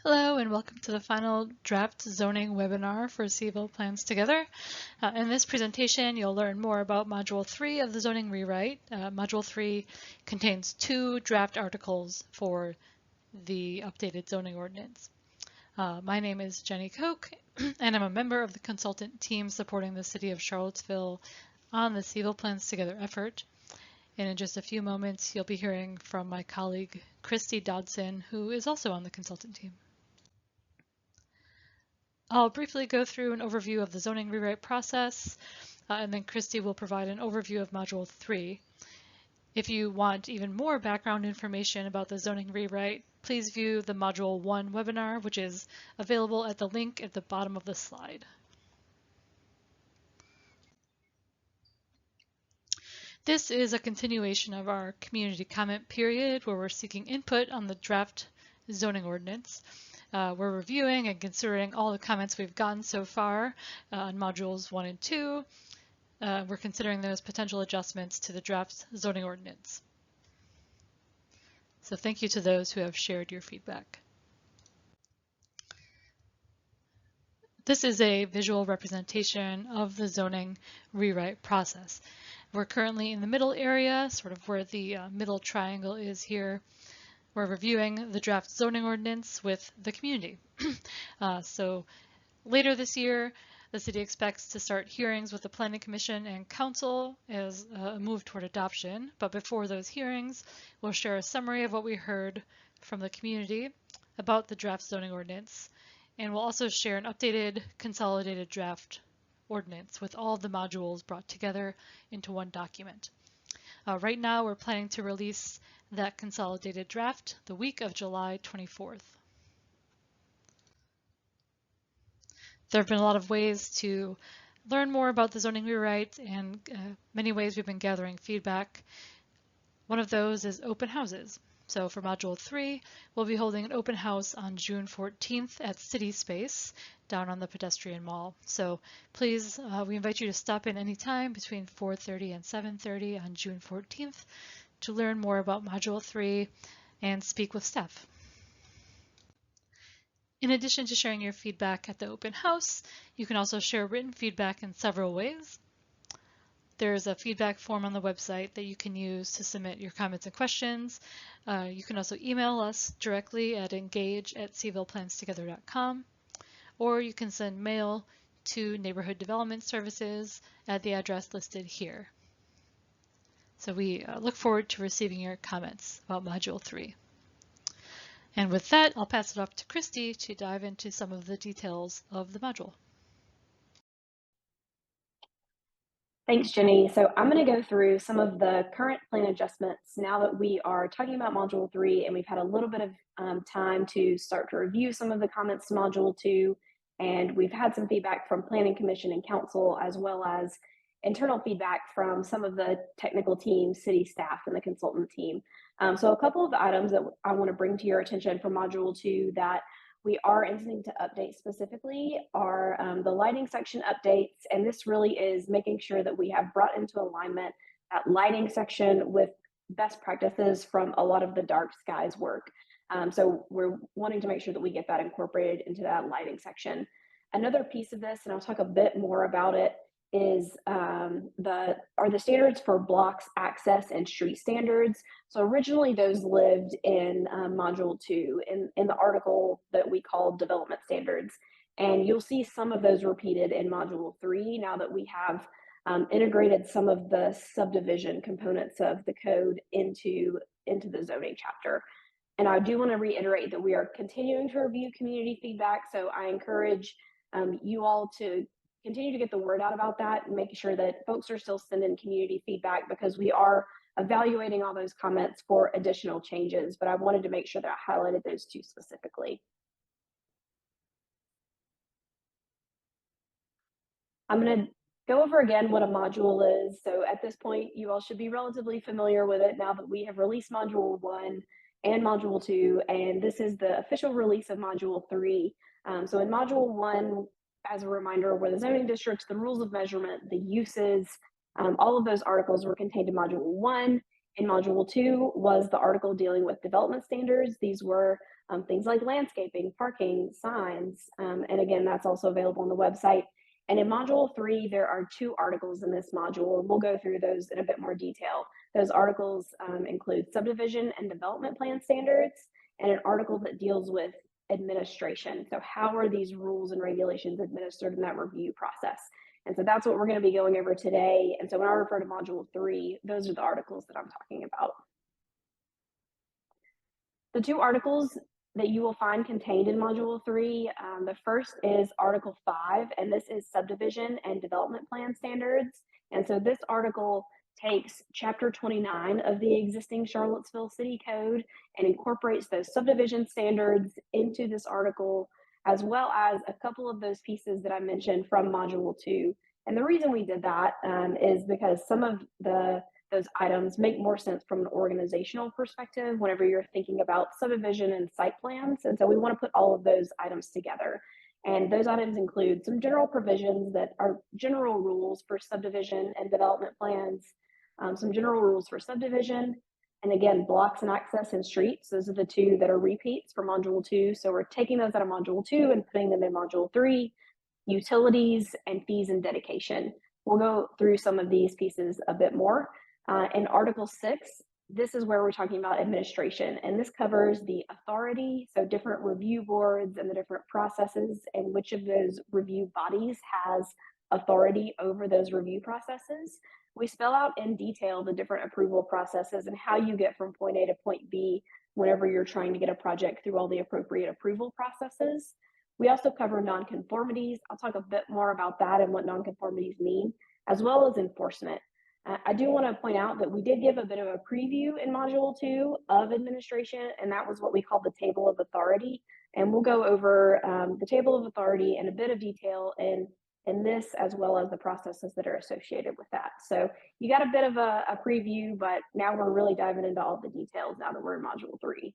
Hello and welcome to the final draft zoning webinar for Civil Plans Together. In this presentation, you'll learn more about Module 3 of the zoning rewrite. Module 3 contains 2 draft articles for the updated zoning ordinance. My name is Jenny Koch, and I'm a member of the consultant team supporting the City of Charlottesville on the Civil Plans Together effort. And in just a few moments, you'll be hearing from my colleague, Christy Dodson, who is also on the consultant team. I'll briefly go through an overview of the zoning rewrite process, and then Christy will provide an overview of Module 3. If you want even more background information about the zoning rewrite, please view the Module 1 webinar, which is available at the link at the bottom of the slide. This is a continuation of our community comment period where we're seeking input on the draft zoning ordinance. We're reviewing and considering all the comments we've gotten so far on modules 1 and 2. We're considering those potential adjustments to the draft zoning ordinance. So thank you to those who have shared your feedback. This is a visual representation of the zoning rewrite process. We're currently in the middle area, sort of where the middle triangle is here. We're reviewing the draft zoning ordinance with the community. So later this year, the city expects to start hearings with the Planning Commission and Council as a move toward adoption. But before those hearings, we'll share a summary of what we heard from the community about the draft zoning ordinance. And we'll also share an updated consolidated draft ordinance with all the modules brought together into one document. Right now, we're planning to release that consolidated draft the week of July 24th. There have been a lot of ways to learn more about the zoning rewrite and many ways we've been gathering feedback. One of those is open houses. So for Module 3, we'll be holding an open house on June 14th at City Space down on the pedestrian mall. So please, we invite you to stop in anytime between 4:30 and 7:30 on June 14th to learn more about Module 3 and speak with staff. In addition to sharing your feedback at the open house, you can also share written feedback in several ways. There's a feedback form on the website that you can use to submit your comments and questions. You can also email us directly at engage@civilplanstogether.com, or you can send mail to Neighborhood Development Services at the address listed here. So we look forward to receiving your comments about Module 3. And with that, I'll pass it off to Christy to dive into some of the details of the module. Thanks, Jenny. So I'm going to go through some of the current plan adjustments now that we are talking about Module 3 and we've had a little bit of time to start to review some of the comments to Module 2, and we've had some feedback from Planning Commission and Council, as well as internal feedback from some of the technical team, city staff, and the consultant team. So a couple of items that I want to bring to your attention from Module 2 that we are intending to update specifically are the lighting section updates, and this really is making sure that we have brought into alignment that lighting section with best practices from a lot of the dark skies work. So we're wanting to make sure that we get that incorporated into that lighting section. Another piece of this, and I'll talk a bit more about it, is the standards for blocks, access, and street standards. So originally those lived in Module 2 in the article that we call development standards. And you'll see some of those repeated in Module 3 now that we have integrated some of the subdivision components of the code into the zoning chapter. And I do want to reiterate that we are continuing to review community feedback. So I encourage you all to continue to get the word out about that and making sure that folks are still sending community feedback, because we are evaluating all those comments for additional changes, but I wanted to make sure that I highlighted those two specifically. I'm going to go over again what a module is. So at this point, you all should be relatively familiar with it now that we have released Module 1 and Module 2, and this is the official release of Module 3. So in Module 1, as a reminder, were the zoning districts, the rules of measurement, the uses, all of those articles were contained in Module 1. In Module 2 was the article dealing with development standards. These were things like landscaping, parking, signs, and again, that's also available on the website. And in Module 3, there are 2 articles in this module, and we'll go through those in a bit more detail. Those articles include subdivision and development plan standards, and an article that deals with administration. So how are these rules and regulations administered in that review process? And so that's what we're going to be going over today. And so when I refer to Module 3, those are the articles that I'm talking about. The 2 articles that you will find contained in Module 3, the first is Article 5, and this is Subdivision and Development Plan Standards. And so this article takes Chapter 29 of the existing Charlottesville City Code and incorporates those subdivision standards into this article, as well as a couple of those pieces that I mentioned from Module 2. And the reason we did that is because some of those items make more sense from an organizational perspective whenever you're thinking about subdivision and site plans. And so we want to put all of those items together. And those items include some general provisions that are general rules for subdivision and development plans, some general rules for subdivision, and again, blocks and access and streets. Those are the 2 that are repeats for Module 2. So we're taking those out of Module 2 and putting them in Module 3, utilities, and fees and dedication. We'll go through some of these pieces a bit more. In Article 6, this is where we're talking about administration, and this covers the authority, so different review boards and the different processes, and which of those review bodies has authority over those review processes. We spell out in detail the different approval processes and how you get from point A to point B whenever you're trying to get a project through all the appropriate approval processes. We also cover nonconformities. I'll talk a bit more about that and what nonconformities mean, as well as enforcement. I do want to point out that we did give a bit of a preview in Module 2 of administration, and that was what we call the table of authority. And we'll go over the table of authority in a bit of detail in this, as well as the processes that are associated with that. So you got a bit of a preview, but now we're really diving into all the details now that we're in Module 3.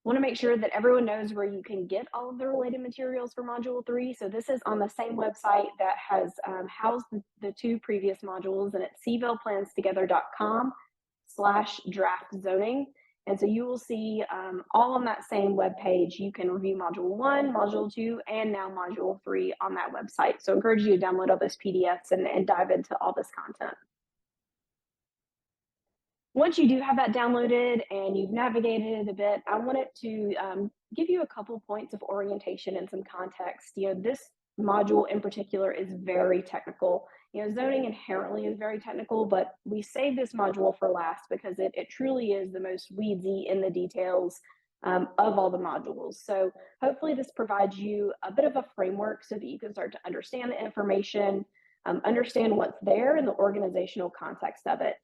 Want to make sure that everyone knows where you can get all of the related materials for Module 3. So this is on the same website that has housed the 2 previous modules, and it's cvilleplans.com/draft zoning. And so you will see all on that same web page. You can review Module 1, Module 2, and now Module 3 on that website. So I encourage you to download all those PDFs and dive into all this content. Once you do have that downloaded and you've navigated it a bit, I wanted to give you a couple points of orientation and some context. This module in particular is very technical. Zoning inherently is very technical, but we saved this module for last because it truly is the most weedsy in the details of all the modules. So hopefully this provides you a bit of a framework so that you can start to understand the information, understand what's there in the organizational context of it.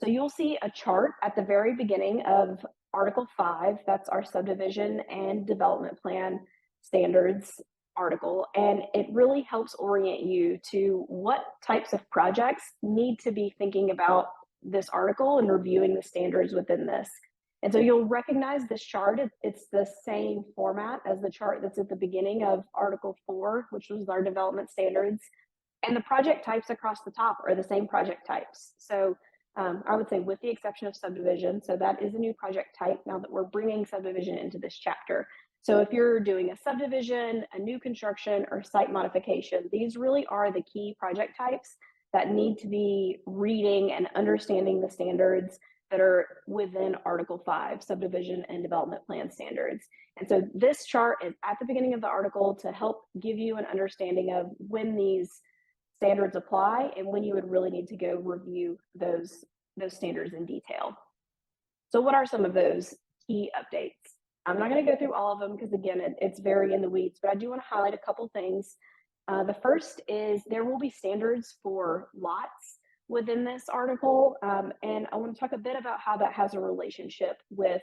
So you'll see a chart at the very beginning of Article 5, that's our subdivision and development plan standards article, and it really helps orient you to what types of projects need to be thinking about this article and reviewing the standards within this. And so you'll recognize this chart. It's the same format as the chart that's at the beginning of Article 4, which was our development standards. And the project types across the top are the same project types. So I would say with the exception of subdivision, so that is a new project type now that we're bringing subdivision into this chapter. So if you're doing a subdivision, a new construction, or site modification, these really are the key project types that need to be reading and understanding the standards that are within Article 5, subdivision and development plan standards. And so this chart is at the beginning of the article to help give you an understanding of when these standards apply and when you would really need to go review those standards in detail. So what are some of those key updates? I'm not going to go through all of them because again, it's very in the weeds, but I do want to highlight a couple things. The first is there will be standards for lots within this article, and I want to talk a bit about how that has a relationship with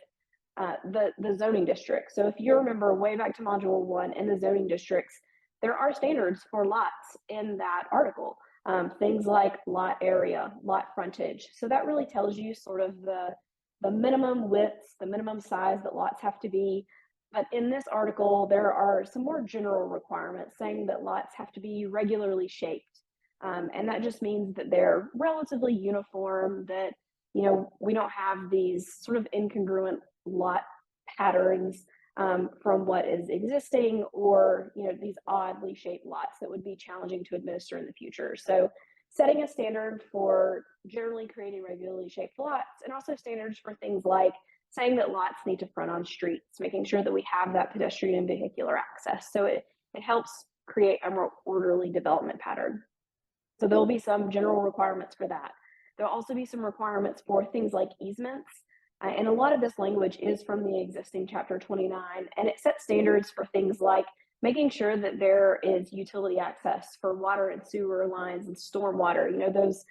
the zoning district. So if you remember way back to Module 1 in the zoning districts, there are standards for lots in that article, things like lot area, lot frontage. So that really tells you sort of the minimum widths, the minimum size that lots have to be. But in this article, there are some more general requirements saying that lots have to be regularly shaped. And that just means that they're relatively uniform, that we don't have these sort of incongruent lot patterns from what is existing, or these oddly shaped lots that would be challenging to administer in the future. So setting a standard for generally creating regularly shaped lots, and also standards for things like saying that lots need to front on streets, making sure that we have that pedestrian and vehicular access. So it helps create a more orderly development pattern. So there'll be some general requirements for that. There'll also be some requirements for things like easements. And a lot of this language is from the existing Chapter 29, and it sets standards for things like making sure that there is utility access for water and sewer lines and stormwater, those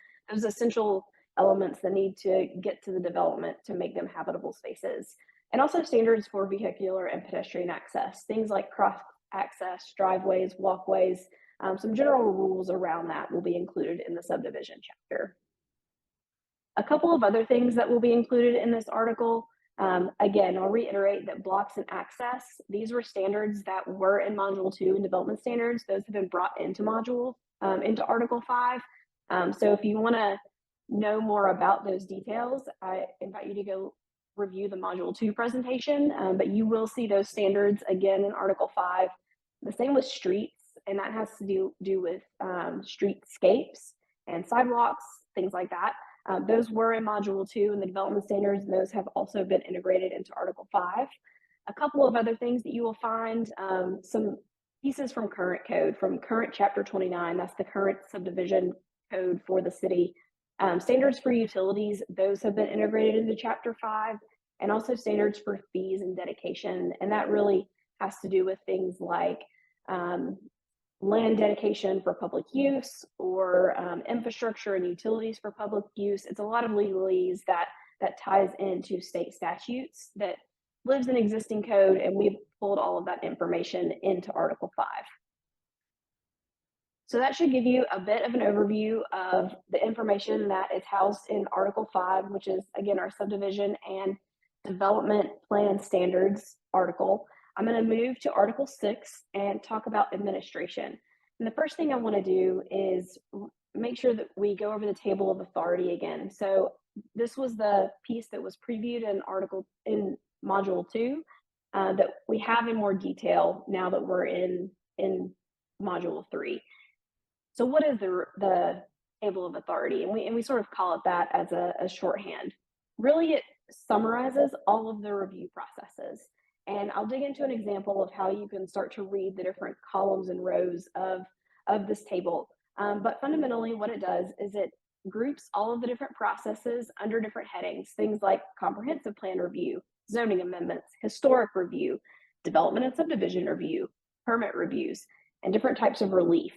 essential elements that need to get to the development to make them habitable spaces. And also standards for vehicular and pedestrian access, things like cross access, driveways, walkways. Some general rules around that will be included in the subdivision chapter. A couple of other things that will be included in this article. Again, I'll reiterate that blocks and access, these were standards that were in Module 2 in development standards. Those have been brought into into Article 5. So if you want to know more about those details, I invite you to go review the Module 2 presentation, but you will see those standards again in Article 5. The same with streets, and that has to do with streetscapes and sidewalks, things like that. Those were in Module 2 in the development standards, and those have also been integrated into Article 5. A couple of other things that you will find, some pieces from current code, from current Chapter 29, that's the current subdivision code for the city. Standards for utilities, those have been integrated into Chapter 5, and also standards for fees and dedication, and that really has to do with things like land dedication for public use, or infrastructure and utilities for public use. It's a lot of legalese that ties into state statutes that lives in existing code, and we've pulled all of that information into Article 5. So that should give you a bit of an overview of the information that is housed in Article 5, which is, again, our subdivision and development plan standards article. I'm going to move to Article 6 and talk about administration. And the first thing I want to do is make sure that we go over the table of authority again. So this was the piece that was previewed in Module 2 that we have in more detail now that we're in Module 3. So what is the table of authority? And we sort of call it that as a shorthand. Really, it summarizes all of the review processes. And I'll dig into an example of how you can start to read the different columns and rows of this table. But fundamentally, what it does is it groups all of the different processes under different headings, things like comprehensive plan review, zoning amendments, historic review, development and subdivision review, permit reviews, and different types of relief.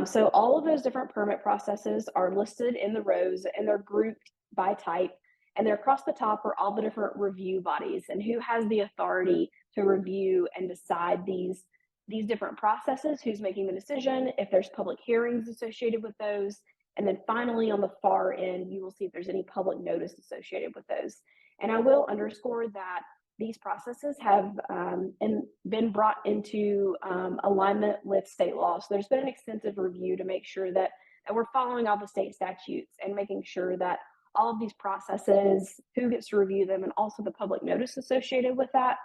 So all of those different permit processes are listed in the rows, and they're grouped by type, and they're across the top are all the different review bodies and who has the authority to review and decide these different processes, who's making the decision, if there's public hearings associated with those. And then finally, on the far end, you will see if there's any public notice associated with those. And I will underscore that these processes have been brought into alignment with state law. So there's been an extensive review to make sure that we're following all the state statutes and making sure that all of these processes, who gets to review them, and also the public notice associated with that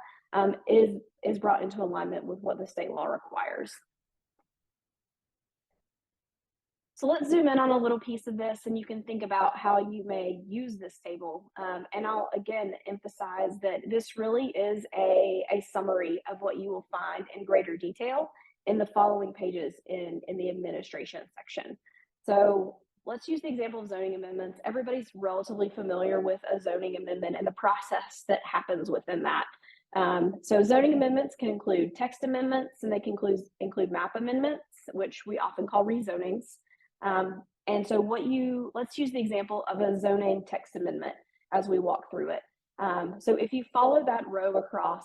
is brought into alignment with what the state law requires. So let's zoom in on a little piece of this, and you can think about how you may use this table. And I'll again emphasize that this really is a summary of what you will find in greater detail in the following pages in the administration section. So let's use the example of zoning amendments. Everybody's relatively familiar with a zoning amendment and the process that happens within that. So zoning amendments can include text amendments, and they can include map amendments, which we often call rezonings. And so let's use the example of a zoning text amendment as we walk through it. So if you follow that row across,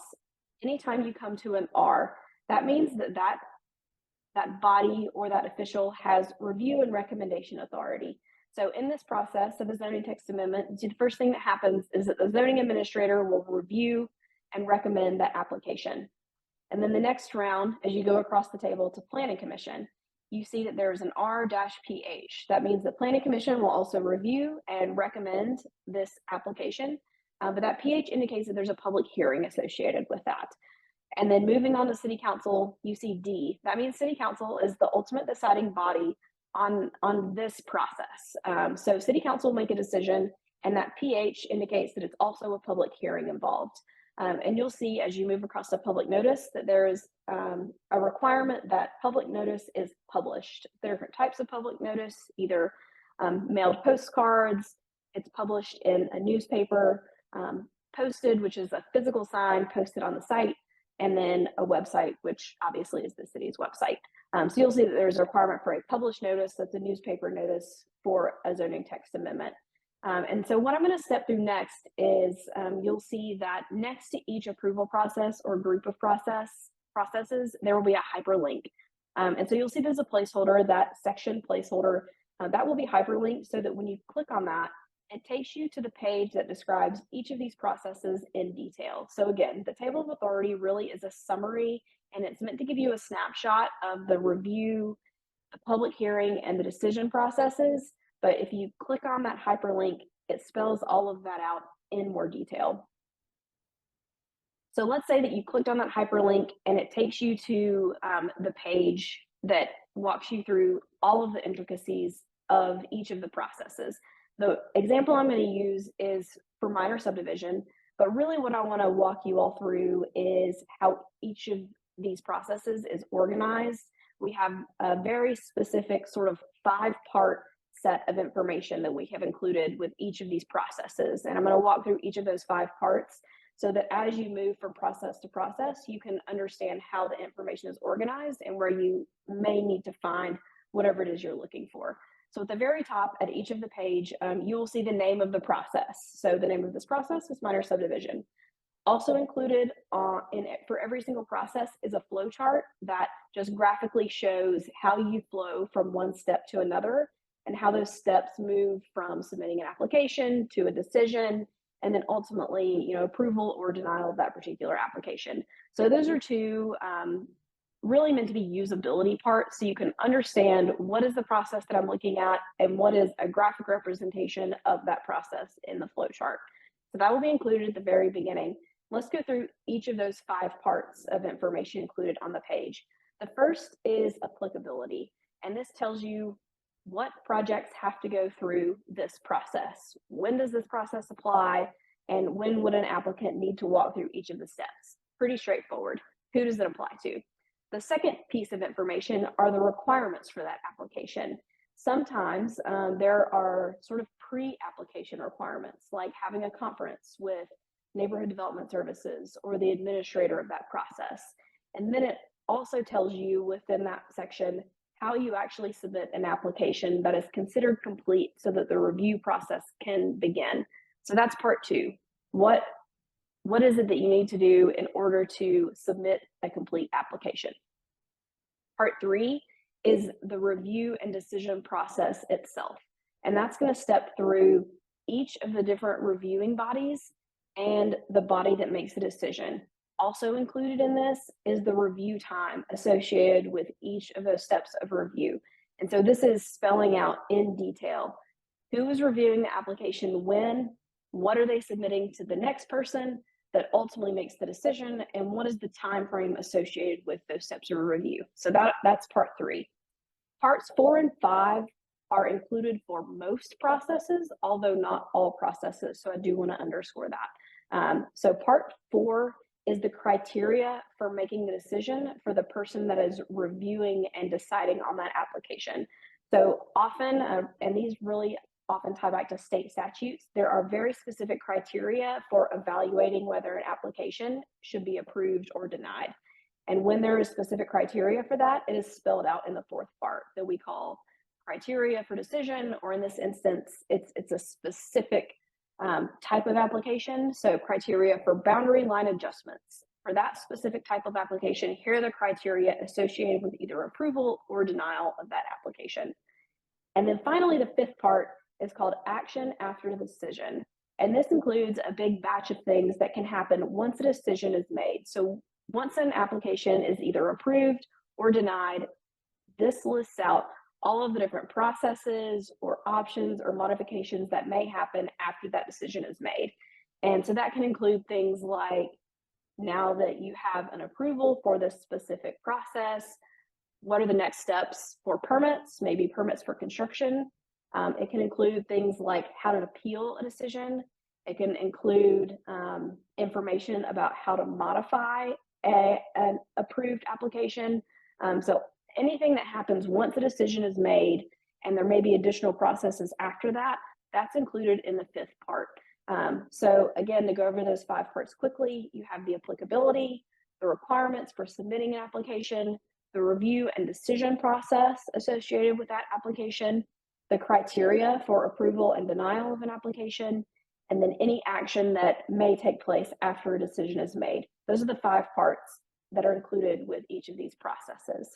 anytime you come to an R, that means that body or that official has review and recommendation authority. So in this process of a zoning text amendment, the first thing that happens is that the zoning administrator will review and recommend that application. And then the next round, as you go across the table to Planning Commission, you see that there's an R-PH. That means the Planning Commission will also review and recommend this application. but that PH indicates that there's a public hearing associated with that. And then moving on to City Council, you see D. That means City Council is the ultimate deciding body on this process. So City Council will make a decision, and that PH indicates that it's also a public hearing involved. And you'll see as you move across the public notice that there is a requirement that public notice is published. There are different types of public notice, either mailed postcards, it's published in a newspaper, posted, which is a physical sign posted on the site, and then a website, which obviously is the city's website. So you'll see that there's a requirement for a published notice, that's a newspaper notice for a zoning text amendment. And so what I'm going to step through next is you'll see that next to each approval process or group of processes, there will be a hyperlink. And so you'll see there's a placeholder, that section placeholder, that will be hyperlinked so that when you click on that, it takes you to the page that describes each of these processes in detail. So again, the table of authority really is a summary, and it's meant to give you a snapshot of the review, the public hearing, and the decision processes. But if you click on that hyperlink, it spells all of that out in more detail. So let's say that you clicked on that hyperlink and it takes you to the page that walks you through all of the intricacies of each of the processes. The example I'm going to use is for minor subdivision, but really what I want to walk you all through is how each of these processes is organized. We have a very specific sort of 5-part set of information that we have included with each of these processes. And I'm going to walk through each of those 5 parts so that as you move from process to process, you can understand how the information is organized and where you may need to find whatever it is you're looking for. So at the very top at each of the page, you will see the name of the process. So the name of this process is minor subdivision. Also included for every single process is a flow chart that just graphically shows how you flow from one step to another and how those steps move from submitting an application to a decision and then ultimately, approval or denial of that particular application. So those are 2 really meant to be usability parts, so you can understand what is the process that I'm looking at and what is a graphic representation of that process in the flow chart. So that will be included at the very beginning. Let's go through each of those 5 parts of information included on the page. The first is applicability, and this tells you what projects have to go through this process. When does this process apply, and when would an applicant need to walk through each of the steps? Pretty straightforward. Who does it apply to? The second piece of information are the requirements for that application. Sometimes there are sort of pre-application requirements, like having a conference with neighborhood development services or the administrator of that process. And then it also tells you within that section how you actually submit an application that is considered complete so that the review process can begin. So that's part 2. What is it that you need to do in order to submit a complete application? Part 3 is the review and decision process itself. And that's going to step through each of the different reviewing bodies and the body that makes the decision. Also included in this is the review time associated with each of those steps of review. And so this is spelling out in detail who is reviewing the application when, what are they submitting to the next person that ultimately makes the decision, and what is the time frame associated with those steps of review. So that's part 3. Parts 4 and 5 are included for most processes, although not all processes. So I do want to underscore that. So part 4 is the criteria for making the decision for the person that is reviewing and deciding on that application. So often, and these really often tie back to state statutes, there are very specific criteria for evaluating whether an application should be approved or denied. And when there is specific criteria for that, it is spelled out in the 4th part that we call criteria for decision, or in this instance, it's a specific type of application. So criteria for boundary line adjustments. For that specific type of application, here are the criteria associated with either approval or denial of that application. And then finally, the 5th part is called action after the decision. And this includes a big batch of things that can happen once a decision is made. So once an application is either approved or denied, this lists out all of the different processes or options or modifications that may happen after that decision is made. And so that can include things like, now that you have an approval for this specific process, what are the next steps for permits, maybe permits for construction? It can include things like how to appeal a decision. It can include information about how to modify an approved application. So anything that happens once a decision is made, and there may be additional processes after that, that's included in the fifth part. So again, to go over those 5 parts quickly, you have the applicability, the requirements for submitting an application, the review and decision process associated with that application, the criteria for approval and denial of an application, and then any action that may take place after a decision is made. Those are the 5 parts that are included with each of these processes.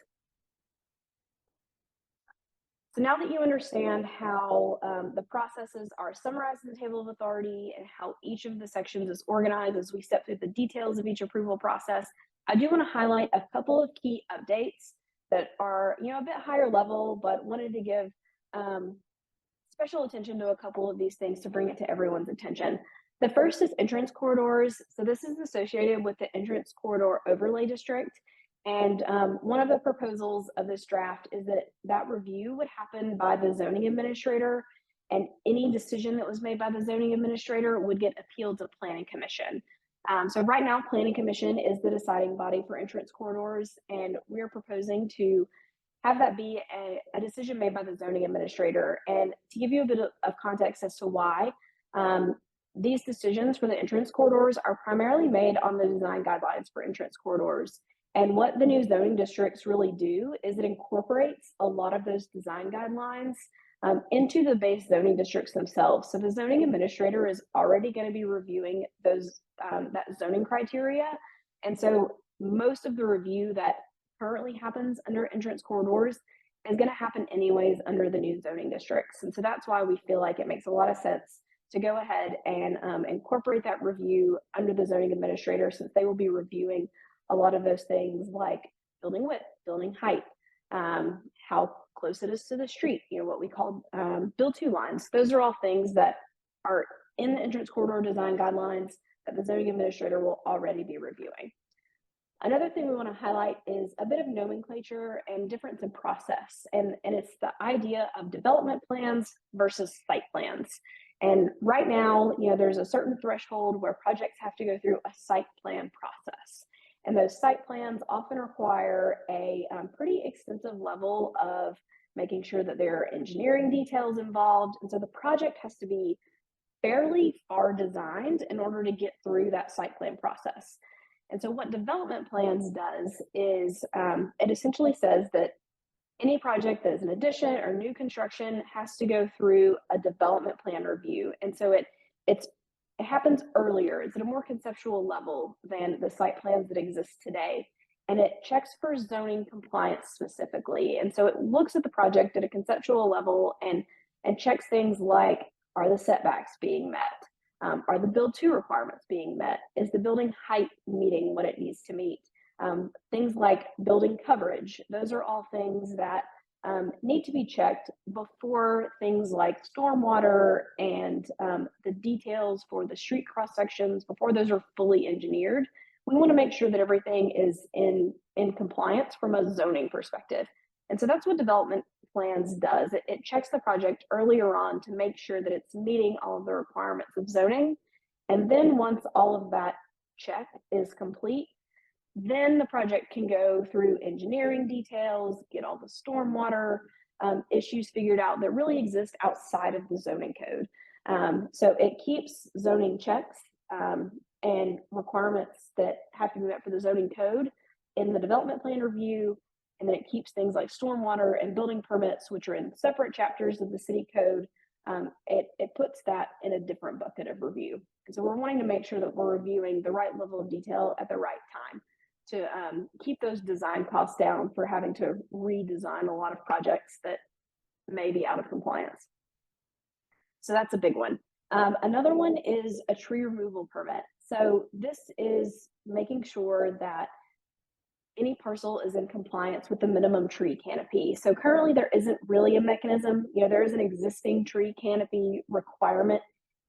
So now that you understand how the processes are summarized in the table of authority and how each of the sections is organized as we step through the details of each approval process, I do want to highlight a couple of key updates that are, a bit higher level, but wanted to give special attention to a couple of these things to bring it to everyone's attention. The first is entrance corridors. So this is associated with the entrance corridor overlay district. And one of the proposals of this draft is that review would happen by the zoning administrator, and any decision that was made by the zoning administrator would get appealed to Planning Commission. So right now, Planning Commission is the deciding body for entrance corridors, and we're proposing to have that be a decision made by the zoning administrator. And to give you a bit of context as to why, these decisions for the entrance corridors are primarily made on the design guidelines for entrance corridors. And what the new zoning districts really do is it incorporates a lot of those design guidelines into the base zoning districts themselves. So the zoning administrator is already going to be reviewing those that zoning criteria. And so most of the review that currently happens under entrance corridors is going to happen anyways under the new zoning districts. And so that's why we feel like it makes a lot of sense to go ahead and incorporate that review under the zoning administrator, since they will be reviewing a lot of those things like building width, building height, how close it is to the street, what we call build to lines. Those are all things that are in the entrance corridor design guidelines that the zoning administrator will already be reviewing. Another thing we want to highlight is a bit of nomenclature and difference in process. And it's the idea of development plans versus site plans. And right now, there's a certain threshold where projects have to go through a site plan process. And those site plans often require a pretty extensive level of making sure that there are engineering details involved. And so the project has to be fairly far designed in order to get through that site plan process. And so what development plans does is it essentially says that any project that is an addition or new construction has to go through a development plan review. And so it happens earlier. It's at a more conceptual level than the site plans that exist today. And it checks for zoning compliance specifically. And so it looks at the project at a conceptual level and checks things like, are the setbacks being met? Are the build to requirements being met? Is the building height meeting what it needs to meet? Things like building coverage. Those are all things that need to be checked before things like stormwater and the details for the street cross sections, before those are fully engineered. We want to make sure that everything is in compliance from a zoning perspective. And so that's what development plans does. It checks the project earlier on to make sure that it's meeting all of the requirements of zoning. And then once all of that check is complete, then the project can go through engineering details, get all the stormwater issues figured out that really exist outside of the zoning code. So it keeps zoning checks and requirements that have to be met for the zoning code in the development plan review. And then it keeps things like stormwater and building permits, which are in separate chapters of the city code. It puts that in a different bucket of review. And so we're wanting to make sure that we're reviewing the right level of detail at the right time to keep those design costs down for having to redesign a lot of projects that may be out of compliance. So that's a big one. Another one is a tree removal permit. So this is making sure that any parcel is in compliance with the minimum tree canopy. So currently there isn't really a mechanism. There is an existing tree canopy requirement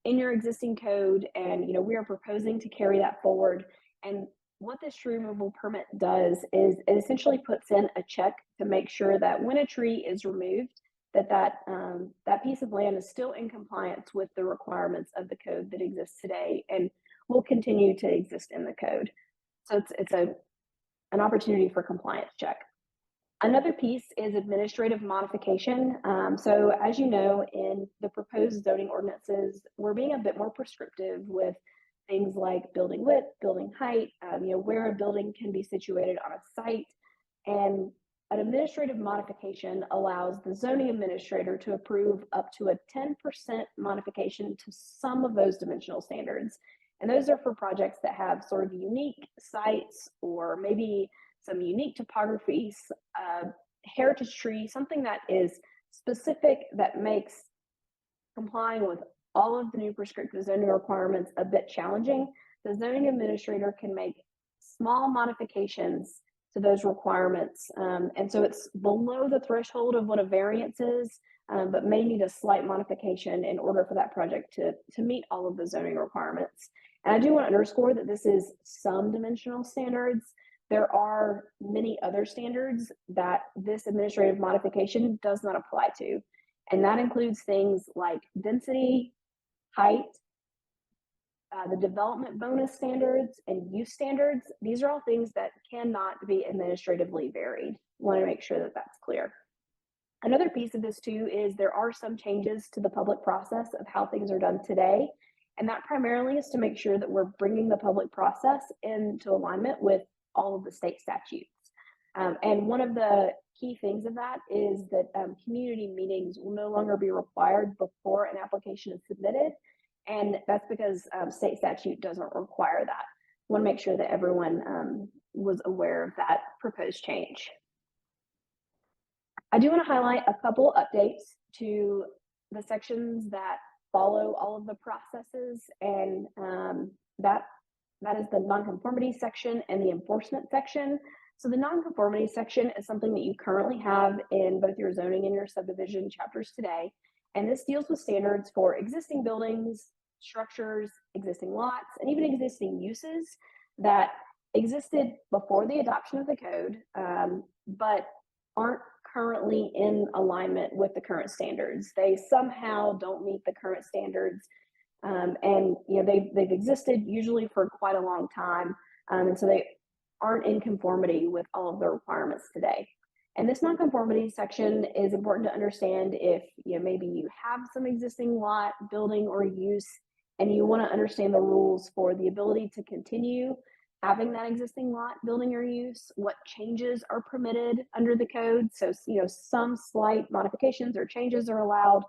in your existing code, and we are proposing to carry that forward. And what this tree removal permit does is it essentially puts in a check to make sure that when a tree is removed, that piece of land is still in compliance with the requirements of the code that exists today and will continue to exist in the code. So it's an opportunity for compliance check. Another piece is administrative modification. So as you know, in the proposed zoning ordinances, we're being a bit more prescriptive with things like building width, building height, where a building can be situated on a site. And an administrative modification allows the zoning administrator to approve up to a 10% modification to some of those dimensional standards. And those are for projects that have sort of unique sites or maybe some unique topography, heritage tree, something that is specific that makes complying with all of the new prescriptive zoning requirements a bit challenging. The zoning administrator can make small modifications to those requirements. And so it's below the threshold of what a variance is, but may need a slight modification in order for that project to meet all of the zoning requirements. And I do want to underscore that this is some dimensional standards. There are many other standards that this administrative modification does not apply to. And that includes things like density, height, the development bonus standards, and use standards. These are all things that cannot be administratively varied. I want to make sure that that's clear. Another piece of this too is there are some changes to the public process of how things are done today. And that primarily is to make sure that we're bringing the public process into alignment with all of the state statutes. And one of the key things of that is that community meetings will no longer be required before an application is submitted. And that's because state statute doesn't require that. I want to make sure that everyone was aware of that proposed change. I do want to highlight a couple updates to the sections that follow all of the processes, and that is the nonconformity section and the enforcement section. So the nonconformity section is something that you currently have in both your zoning and your subdivision chapters today. And this deals with standards for existing buildings, structures, existing lots, and even existing uses that existed before the adoption of the code, but aren't currently in alignment with the current standards. They somehow don't meet the current standards. And they've existed usually for quite a long time. And so they aren't in conformity with all of the requirements today. And this nonconformity section is important to understand if maybe you have some existing lot, building, or use, and you want to understand the rules for the ability to continue having that existing lot, building, or use, what changes are permitted under the code. So some slight modifications or changes are allowed,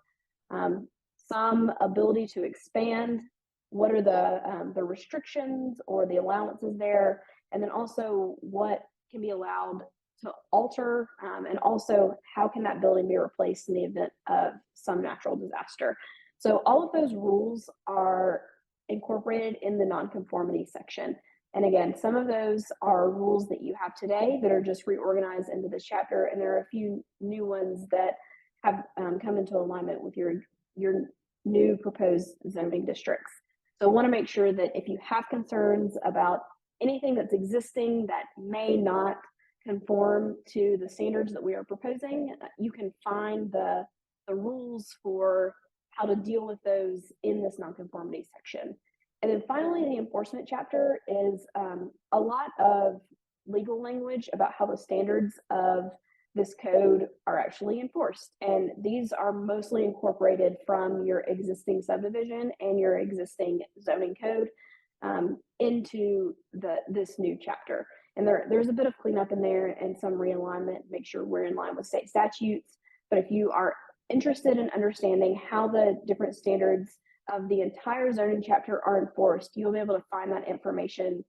some ability to expand, what are the restrictions or the allowances there, and then also what can be allowed to alter, and also how can that building be replaced in the event of some natural disaster. So all of those rules are incorporated in the nonconformity section. And again, some of those are rules that you have today that are just reorganized into this chapter, and there are a few new ones that have come into alignment with your new proposed zoning districts. So I want to make sure that if you have concerns about anything that's existing that may not conform to the standards that we are proposing, you can find the rules for how to deal with those in this nonconformity section. And then finally, the enforcement chapter is a lot of legal language about how the standards of this code are actually enforced. And these are mostly incorporated from your existing subdivision and your existing zoning code into this new chapter. And there's a bit of cleanup in there and some realignment, make sure we're in line with state statutes. But if you are interested in understanding how the different standards of the entire zoning chapter are enforced, you'll be able to find that information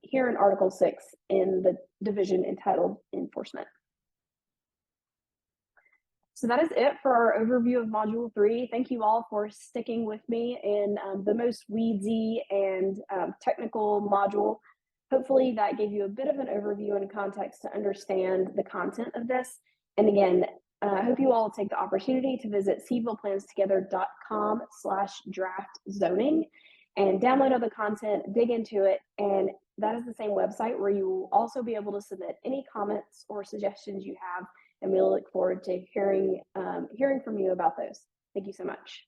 here in Article 6 in the division entitled Enforcement. So that is it for our overview of Module 3. Thank you all for sticking with me in the most weedsy and technical module. Hopefully that gave you a bit of an overview and context to understand the content of this. And again, I hope you all take the opportunity to visit seedvilleplans.together.com/draft zoning and download all the content, dig into it, and that is the same website where you will also be able to submit any comments or suggestions you have, and we'll look forward to hearing from you about those. Thank you so much.